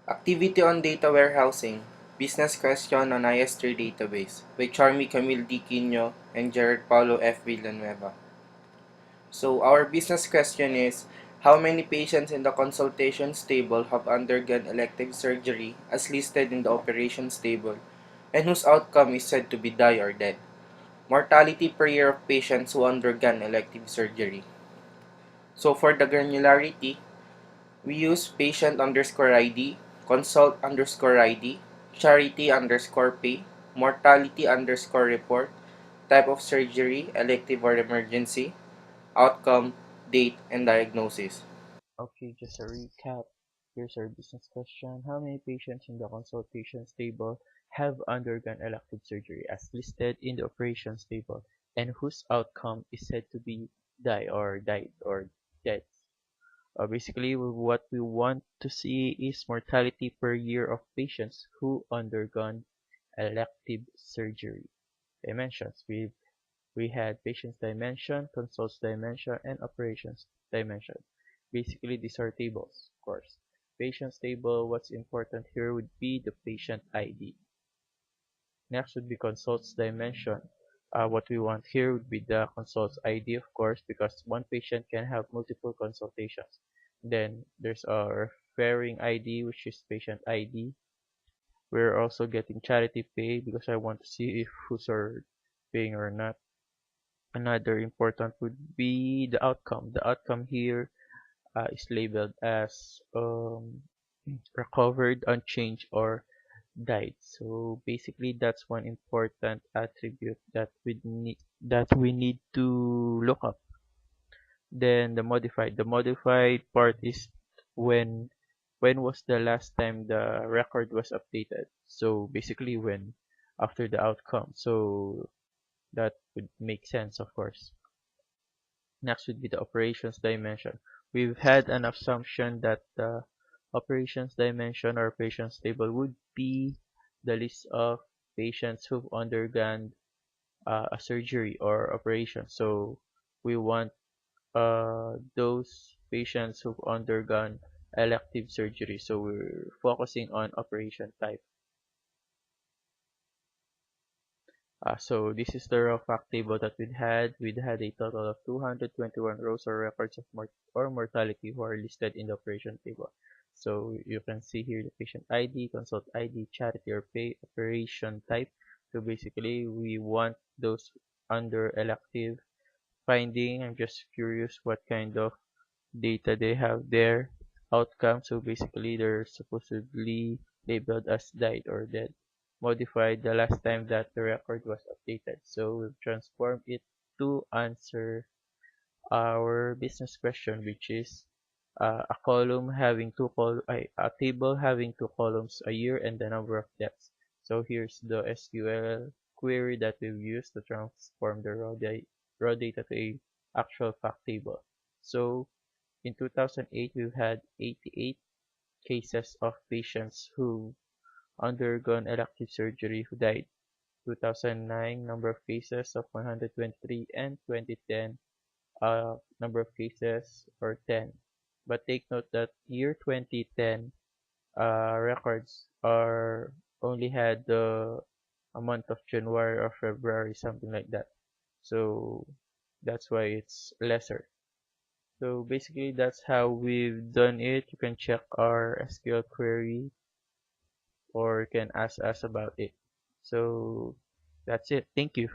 Activity on Data Warehousing, Business Question on IS3 Database by Charmy Camille D. Quino and Jared Paulo F. Villanueva. So our business question is, how many patients in the consultations table have undergone elective surgery as listed in the operations table and whose outcome is said to be die or dead? Mortality per year of patients who undergone elective surgery. So for the granularity, we use patient underscore ID, consult underscore ID, charity underscore pay, mortality underscore report, type of surgery, elective or emergency, outcome, date, and diagnosis. Okay, just a recap. Here's our business question. How many patients in the consultations table have undergone elective surgery as listed in the operations table and whose outcome is said to be died or dead? Basically, what we want to see is mortality per year of patients who undergone elective surgery. Dimensions. We had patients dimension, consults dimension, and operations dimension. Basically, these are tables, of course. Patients table, what's important here would be the patient ID. Next would be consults dimension. What we want here would be the consults ID, of course, because one patient can have multiple consultations. Then there's a referring ID, which is patient ID. We're also getting charity pay because I want to see if who's are paying or not. Another important would be the outcome. The outcome here is labeled as recovered, unchanged, or died. So basically, that's one important attribute that we need to look up. Then the modified. The modified part is when when was the last time the record was updated. So basically, when after the outcome. So that would make sense, of course. Next would be the operations dimension. We've had an assumption that the operations dimension or operations table would be the list of patients who've undergone a surgery or operation. So we want those patients who've undergone elective surgery. So we're focusing on operation type. So this is the raw fact table that we'd had. We'd had a total of 221 rows or records of mortality who are listed in the operation table. So you can see here the patient ID, consult ID, charity or pay, operation type. So basically we want those under elective finding. I'm just curious what kind of data they have there. Outcome. So basically they're supposedly labeled as died or dead. Modified the last time that the record was updated. So we've transformed it to answer our business question, which is a column having a table having two columns, a year and the number of deaths. So here's the SQL query that we've used to transform the raw data to a actual fact table. So in 2008, we've had 88 cases of patients who undergone elective surgery who died. 2009, number of cases of 123, and 2010, number of cases or 10. But take note that year 2010 records are only had a month of January or February, something like that. So that's why it's lesser. So basically that's how we've done it. You can check our SQL query or you can ask us about it. So that's it. Thank you.